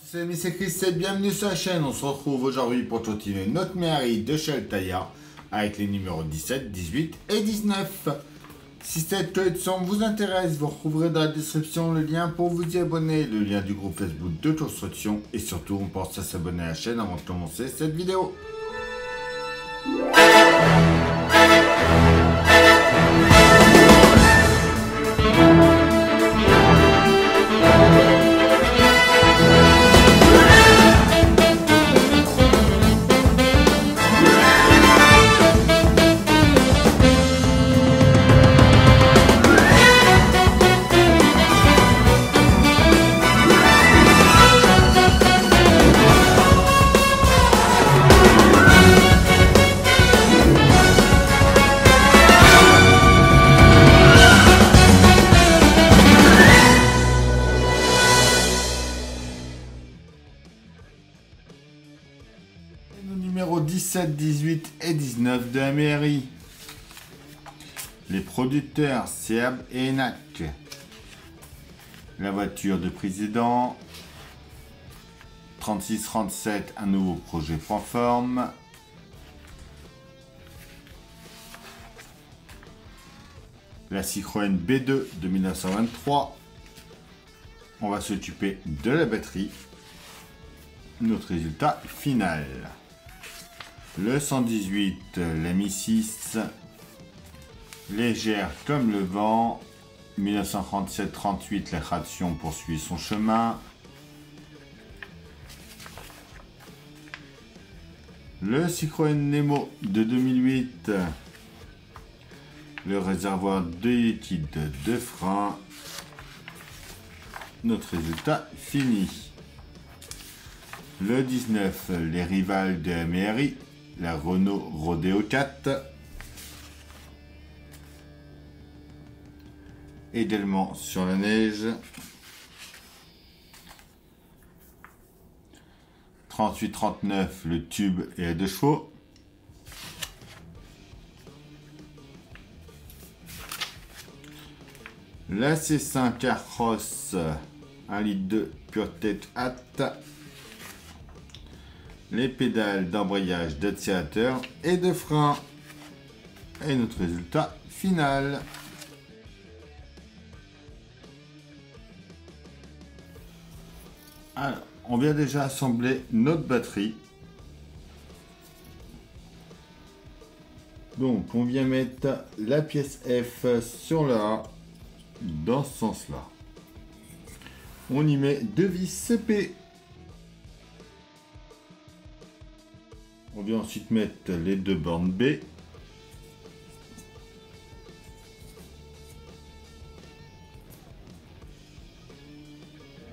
C'est amis, c'est Chris et bienvenue sur la chaîne. On se retrouve aujourd'hui pour continuer notre mairie de Chaltaya avec les numéros 17, 18 et 19. Si cette leçon vous intéresse, vous retrouverez dans la description le lien pour vous y abonner, le lien du groupe Facebook de construction et surtout on pense à s'abonner à la chaîne avant de commencer cette vidéo. Numéros 17, 18 et 19 de la mairie. Les producteurs Seab et Enac. La voiture de président. 36-37, un nouveau projet prend forme. La Citroën B2 de 1923. On va s'occuper de la batterie. Notre résultat final. Le 118, la Mi 6, légère comme le vent. 1937-38, la traction poursuit son chemin. Le Citroën Nemo de 2008, le réservoir de liquide de frein. Notre résultat fini. Le 19, les rivales de la mairie. La Renault Rodeo 4. Également sur la neige. 38-39, le tube et à 2 chevaux. La C5 Aircross 1,2 litre pure tête hâte. Les pédales d'embrayage, d'accélérateur et de frein. Et notre résultat final. Alors, on vient déjà assembler notre batterie. Donc, on vient mettre la pièce F sur le A dans ce sens-là. On y met 2 vis CP. On vient ensuite mettre les 2 bornes B.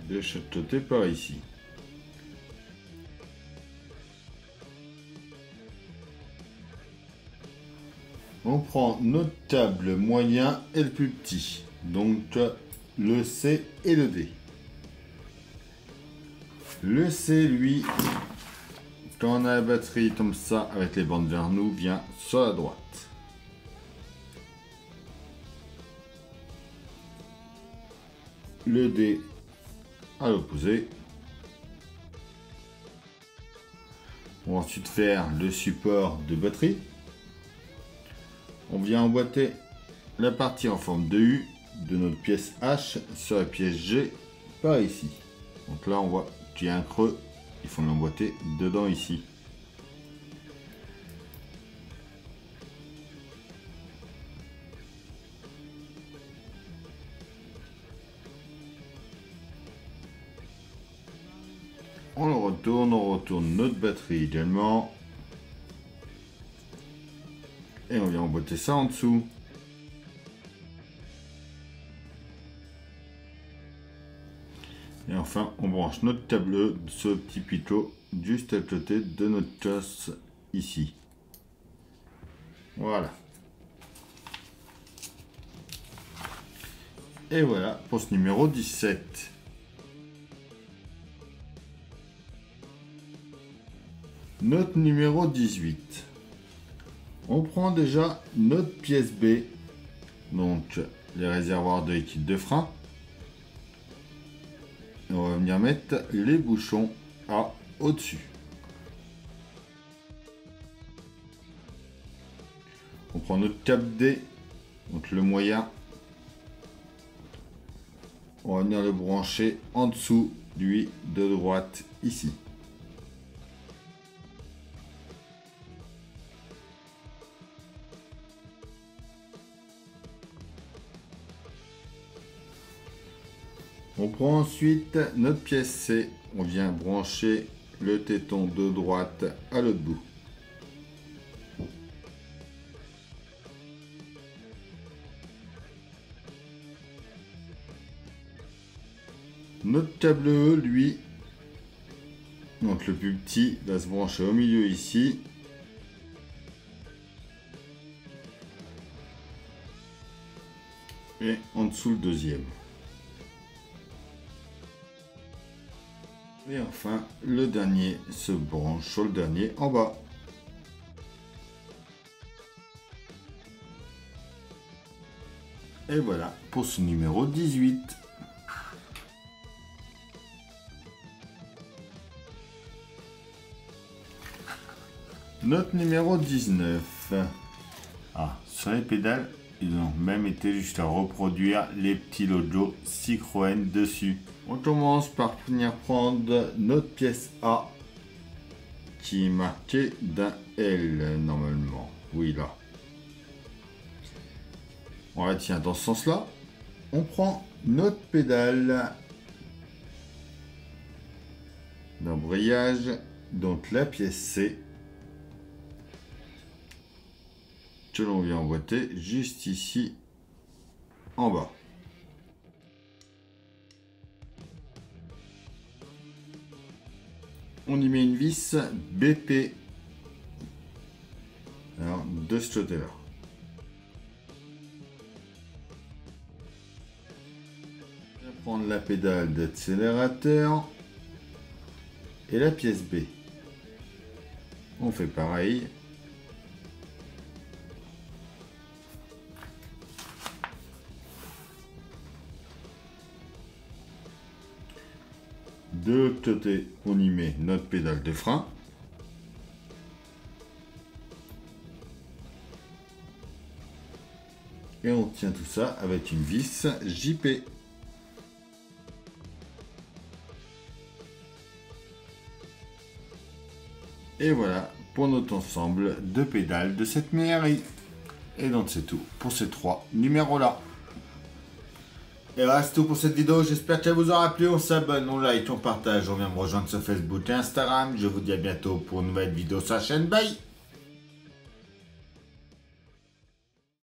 De chaque côté par ici. On prend notre câble moyen et le plus petit. Donc le C et le D. Le C, lui, quand on a la batterie comme ça, avec les bandes vers nous, vient sur la droite. Le D à l'opposé. On va ensuite faire le support de batterie. On vient emboîter la partie en forme de U de notre pièce H sur la pièce G par ici. Donc là on voit qu'il y a un creux. Il faut l'emboîter dedans ici. On retourne notre batterie également. Et on vient emboîter ça en dessous. Et enfin, on branche notre câble sur ce petit pitot juste à côté de notre casse ici. Voilà. Et voilà pour ce numéro 17. Notre numéro 18. On prend déjà notre pièce B, donc les réservoirs de liquide de frein. on va venir mettre les bouchons au-dessus. On prend notre cap D, donc le moyen. On va venir le brancher en dessous, lui, de droite, ici. On prend ensuite notre pièce C, on vient brancher le téton de droite à l'autre bout. Notre câble E, lui, donc le plus petit, va se brancher au milieu ici. Et en dessous le deuxième. Et enfin, le dernier se branche sur le dernier en bas. Et voilà pour ce numéro 18. Notre numéro 19. Ah, sur les pédales, ils ont même été juste à reproduire les petits logos Citroën dessus. On commence par venir prendre notre pièce A qui est marquée d'un L normalement. Oui, là. On la tient dans ce sens-là. On prend notre pédale d'embrayage, donc la pièce C, que l'on vient emboîter juste ici en bas. On y met une vis BP. Alors, de ce côté-là. On va prendre la pédale d'accélérateur et la pièce B. On fait pareil. De l'autre côté, on y met notre pédale de frein. Et on tient tout ça avec une vis JP. Et voilà pour notre ensemble de pédales de cette Méhari. Et donc c'est tout pour ces 3 numéros-là. Et voilà, c'est tout pour cette vidéo, j'espère qu'elle vous aura plu, on s'abonne, on like, on partage, on vient me rejoindre sur Facebook et Instagram. Je vous dis à bientôt pour une nouvelle vidéo sur la chaîne, bye.